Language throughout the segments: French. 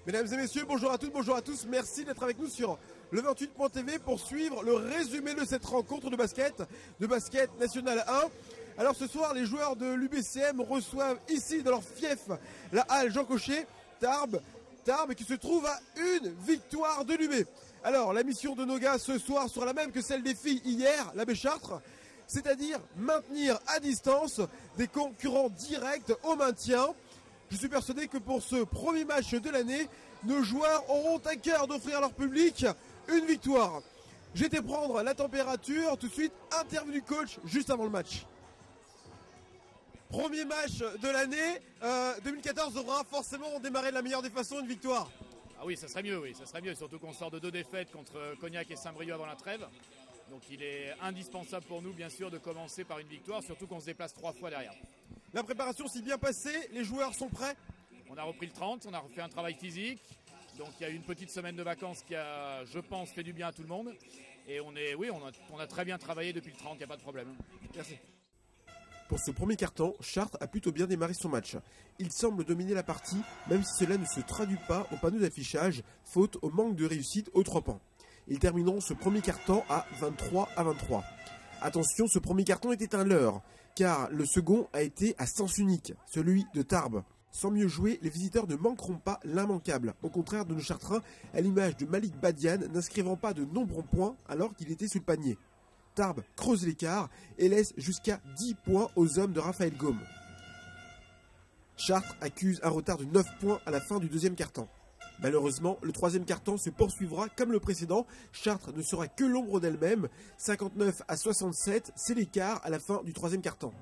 Mesdames et messieurs, bonjour à toutes, bonjour à tous. Merci d'être avec nous sur le 28.tv pour suivre le résumé de cette rencontre de basket National 1. Alors ce soir, les joueurs de l'UBCM reçoivent ici dans leur fief la halle Jean Cochet, Tarbes qui se trouve à une victoire de l'UB. Alors la mission de nos gars ce soir sera la même que celle des filles hier, l'AB Chartres, c'est-à-dire maintenir à distance des concurrents directs au maintien. Je suis persuadé que pour ce premier match de l'année, nos joueurs auront à cœur d'offrir à leur public une victoire. J'ai été prendre la température, tout de suite, interview du coach juste avant le match. Premier match de l'année, 2014 devra forcément démarrer de la meilleure des façons, une victoire. Ah oui, ça serait mieux, surtout qu'on sort de 2 défaites contre Cognac et Saint-Brieuc avant la trêve. Donc il est indispensable pour nous, bien sûr, de commencer par une victoire, surtout qu'on se déplace 3 fois derrière. La préparation s'est bien passée, les joueurs sont prêts? On a repris le 30, on a refait un travail physique. Donc il y a eu une petite semaine de vacances qui a, je pense, fait du bien à tout le monde. Et on a très bien travaillé depuis le 30, il n'y a pas de problème. Merci. Pour ce premier quart-temps, Chartres a plutôt bien démarré son match. Il semble dominer la partie, même si cela ne se traduit pas au panneau d'affichage, faute au manque de réussite aux 3 points. Ils termineront ce premier quart-temps à 23-23. Attention, ce premier quart-temps était un leurre, car le second a été à sens unique, celui de Tarbes. Sans mieux jouer, les visiteurs ne manqueront pas l'immanquable, au contraire de nos Chartrains, à l'image de Malik Badian, n'inscrivant pas de nombreux points alors qu'il était sous le panier. Tarbes creuse l'écart et laisse jusqu'à 10 points aux hommes de Raphaël Gaume. Chartres accuse un retard de 9 points à la fin du deuxième quart-temps. Malheureusement, le troisième quart-temps se poursuivra comme le précédent. Chartres ne sera que l'ombre d'elle-même. 59-67, c'est l'écart à la fin du troisième quart-temps.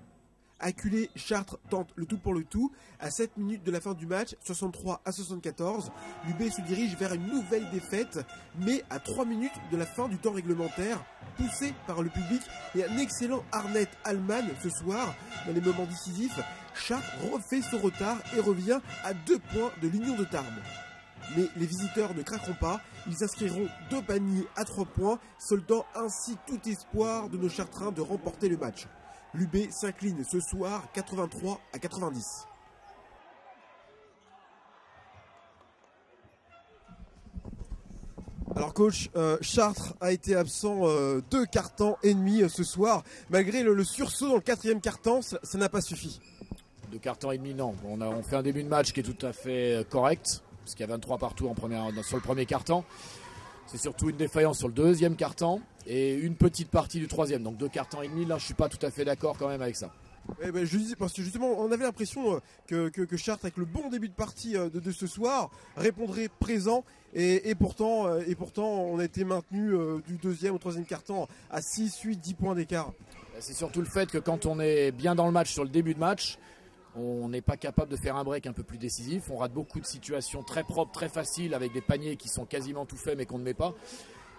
Acculé, Chartres tente le tout pour le tout. À 7 minutes de la fin du match, 63-74, l'UB se dirige vers une nouvelle défaite. Mais à 3 minutes de la fin du temps réglementaire, poussé par le public et un excellent Arnett Allman ce soir, dans les moments décisifs, Chartres refait son retard et revient à 2 points de l'Union de Tarbes. Mais les visiteurs ne craqueront pas, ils inscriront 2 paniers à 3 points, soldant ainsi tout espoir de nos Chartrains de remporter le match. L'UB s'incline ce soir 83-90. Alors coach, Chartres a été absent 2 quart-temps et demi ce soir. Malgré le sursaut dans le 4e quart-temps, ça n'a pas suffi. 2 quart-temps et demi, non. On fait un début de match qui est tout à fait correct, parce qu'il y a 23 partout sur le premier quart-temps. C'est surtout une défaillance sur le deuxième quart-temps et une petite partie du troisième. Donc 2 quart-temps et demi, là je suis pas tout à fait d'accord quand même avec ça. Je disais parce que justement on avait l'impression que Chartres, avec le bon début de partie de ce soir, répondrait présent et pourtant on a été maintenu du deuxième au troisième quart-temps à 6, 8, 10 points d'écart. C'est surtout le fait que quand on est bien dans le match sur le début de match, on n'est pas capable de faire un break un peu plus décisif. On rate beaucoup de situations très propres, très faciles, avec des paniers qui sont quasiment tout faits mais qu'on ne met pas.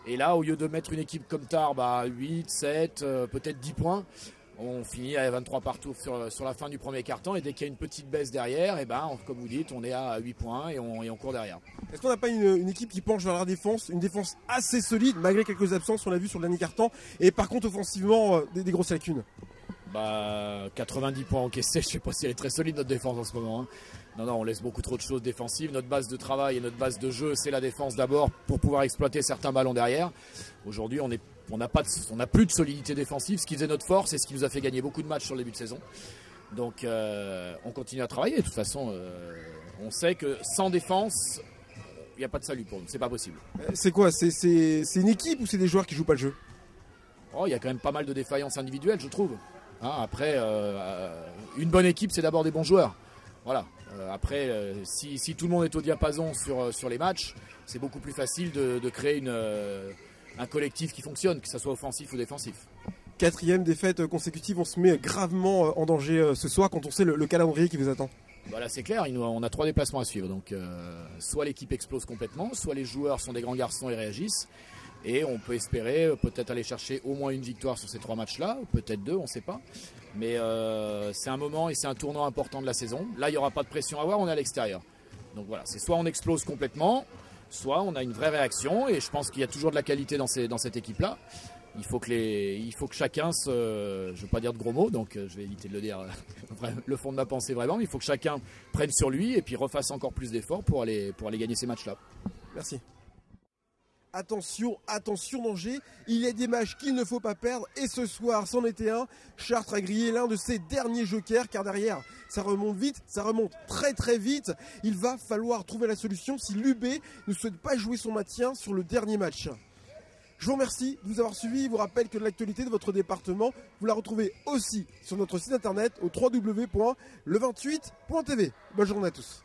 Et là, au lieu de mettre une équipe comme Tarbes à 8, 7, peut-être 10 points, on finit à 23 partout sur la fin du premier quart-temps. Et dès qu'il y a une petite baisse derrière, comme vous dites, on est à 8 points et on court derrière. Est-ce qu'on n'a pas une équipe qui penche vers la défense, une défense assez solide, malgré quelques absences, on l'a vu sur le dernier quart-temps, et par contre offensivement des grosses lacunes? 90 points encaissés, je sais pas si elle est très solide notre défense en ce moment. Hein. Non, on laisse beaucoup trop de choses défensives. Notre base de travail et notre base de jeu, c'est la défense d'abord pour pouvoir exploiter certains ballons derrière. Aujourd'hui, on n'a plus de solidité défensive, ce qui faisait notre force et ce qui nous a fait gagner beaucoup de matchs sur le début de saison. Donc on continue à travailler. De toute façon, on sait que sans défense, il n'y a pas de salut pour nous, c'est pas possible. C'est quoi? C'est une équipe ou c'est des joueurs qui jouent pas le jeu? Il y a quand même pas mal de défaillances individuelles, je trouve. Après, une bonne équipe, c'est d'abord des bons joueurs. Voilà. Après, si tout le monde est au diapason sur les matchs, c'est beaucoup plus facile de créer un collectif qui fonctionne, que ce soit offensif ou défensif. 4e défaite consécutive, on se met gravement en danger ce soir quand on sait le calendrier qui vous attend. Là c'est clair, on a 3 déplacements à suivre. Donc soit l'équipe explose complètement, soit les joueurs sont des grands garçons et réagissent. Et on peut espérer peut-être aller chercher au moins une victoire sur ces 3 matchs-là, peut-être 2, on ne sait pas. Mais c'est un moment et c'est un tournant important de la saison. Là, il n'y aura pas de pression à avoir, on est à l'extérieur. Donc voilà, c'est soit on explose complètement, soit on a une vraie réaction. Et je pense qu'il y a toujours de la qualité dans cette équipe-là. il faut que chacun je ne veux pas dire de gros mots, donc je vais éviter de le dire le fond de ma pensée vraiment, mais il faut que chacun prenne sur lui et puis refasse encore plus d'efforts pour aller gagner ces matchs-là. Merci. Attention, attention danger, il y a des matchs qu'il ne faut pas perdre et ce soir c'en était un. Chartres a grillé l'un de ses derniers jokers car derrière ça remonte vite, ça remonte très très vite. Il va falloir trouver la solution si l'UB ne souhaite pas jouer son maintien sur le dernier match. Je vous remercie de nous avoir suivis, je vous rappelle que l'actualité de votre département, vous la retrouvez aussi sur notre site internet au www.le28.tv. Bonne journée à tous.